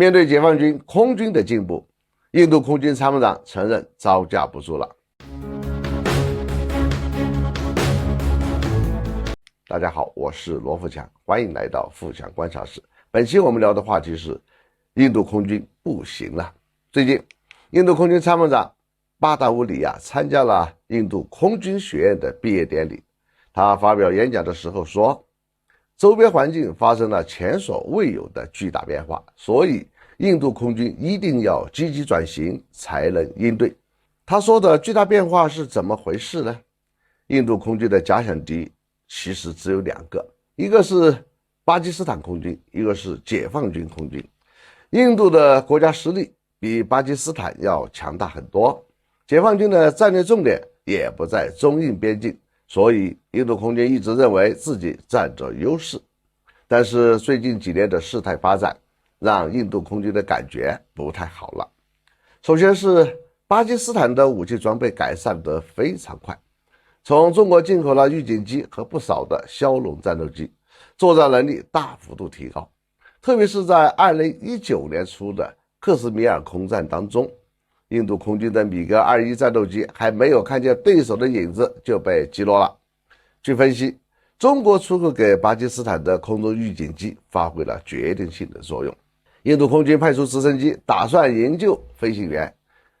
面对解放军空军的进步，印度空军参谋长承认招架不住了。大家好，我是罗富强，欢迎来到富强观察室。本期我们聊的话题是印度空军不行了。最近，印度空军参谋长巴达乌里亚参加了印度空军学院的毕业典礼。他发表演讲的时候说，周边环境发生了前所未有的巨大变化，所以印度空军一定要积极转型才能应对。他说的巨大变化是怎么回事呢？印度空军的假想敌其实只有两个，一个是巴基斯坦空军，一个是解放军空军。印度的国家实力比巴基斯坦要强大很多，解放军的战略重点也不在中印边境，所以印度空军一直认为自己占着优势。但是最近几年的事态发展让印度空军的感觉不太好了。首先是巴基斯坦的武器装备改善得非常快，从中国进口了预警机和不少的枭龙战斗机，作战能力大幅度提高。特别是在2019年初的克什米尔空战当中，印度空军的米格21战斗机还没有看见对手的影子就被击落了。据分析，中国出口给巴基斯坦的空中预警机发挥了决定性的作用。印度空军派出直升机打算营救飞行员，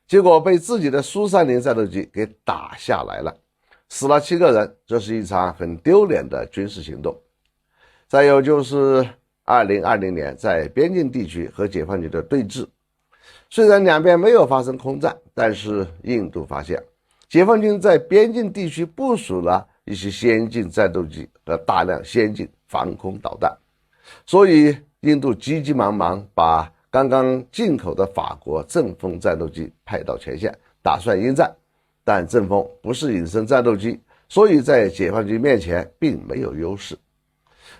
结果被自己的苏30战斗机给打下来了，死了7个人，这是一场很丢脸的军事行动。再有就是2020年在边境地区和解放军的对峙，虽然两边没有发生空战，但是印度发现解放军在边境地区部署了一些先进战斗机和大量先进防空导弹，所以印度急急忙忙把刚刚进口的法国阵风战斗机派到前线，打算应战，但阵风不是隐身战斗机，所以在解放军面前并没有优势。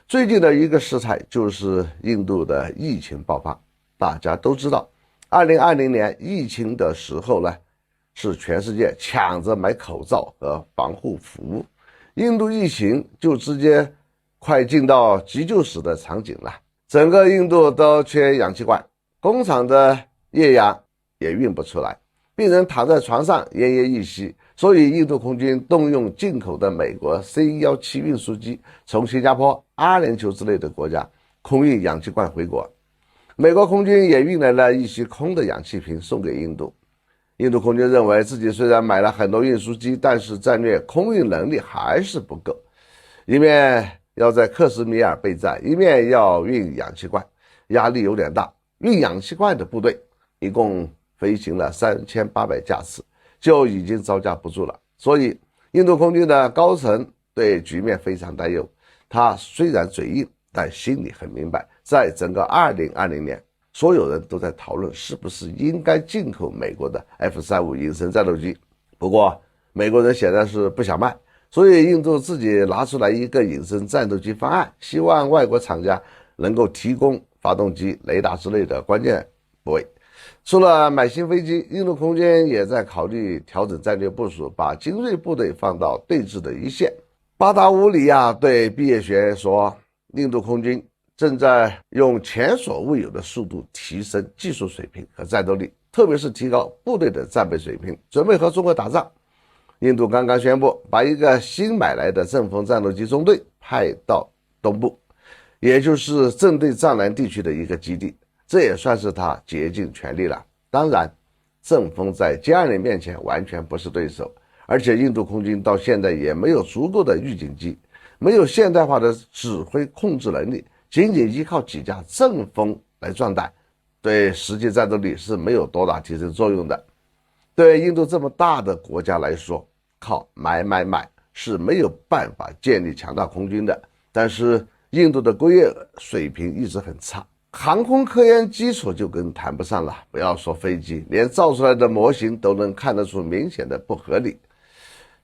最近的一个事态就是印度的疫情爆发。大家都知道2020年疫情的时候呢，是全世界抢着买口罩和防护服，印度疫情就直接快进到急救室的场景了，整个印度都缺氧气罐，工厂的液氧也运不出来，病人躺在床上奄奄一息，所以印度空军动用进口的美国 C-17 运输机，从新加坡、阿联酋之类的国家空运氧气罐回国。美国空军也运来了一些空的氧气瓶送给印度。印度空军认为自己虽然买了很多运输机，但是战略空运能力还是不够，一面要在克什米尔备战，一面要运氧气罐，压力有点大。运氧气罐的部队一共飞行了3800架次，就已经招架不住了。所以印度空军的高层对局面非常担忧，他虽然嘴硬，但心里很明白，在整个2020年所有人都在讨论是不是应该进口美国的 F-35隐身战斗机。不过美国人显然是不想卖，所以印度自己拿出来一个隐身战斗机方案，希望外国厂家能够提供发动机、雷达之类的关键部位。除了买新飞机，印度空军也在考虑调整战略部署，把精锐部队放到对峙的一线。巴达乌里亚对毕业学员说，印度空军正在用前所未有的速度提升技术水平和战斗力，特别是提高部队的战备水平，准备和中国打仗。印度刚刚宣布把一个新买来的阵风战斗机中队派到东部，也就是正对藏南地区的一个基地，这也算是他竭尽全力了。当然，阵风在歼20面前完全不是对手，而且印度空军到现在也没有足够的预警机，没有现代化的指挥控制能力，仅仅依靠几架阵风来壮胆，对实际战斗力是没有多大提升作用的。对印度这么大的国家来说，靠买是没有办法建立强大空军的。但是印度的工业水平一直很差，航空科研基础就更谈不上了，不要说飞机，连造出来的模型都能看得出明显的不合理。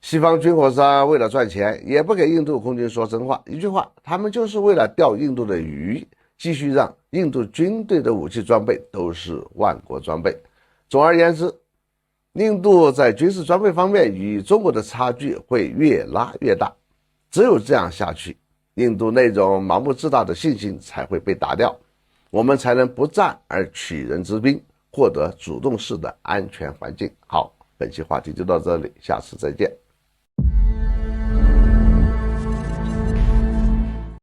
西方军火商为了赚钱，也不给印度空军说真话，一句话，他们就是为了钓印度的鱼，继续让印度军队的武器装备都是万国装备。总而言之，印度在军事装备方面与中国的差距会越拉越大，只有这样下去，印度那种盲目自大的信心才会被打掉。我们才能不战而取人之兵，获得主动式的安全环境。好，本期话题就到这里，下次再见。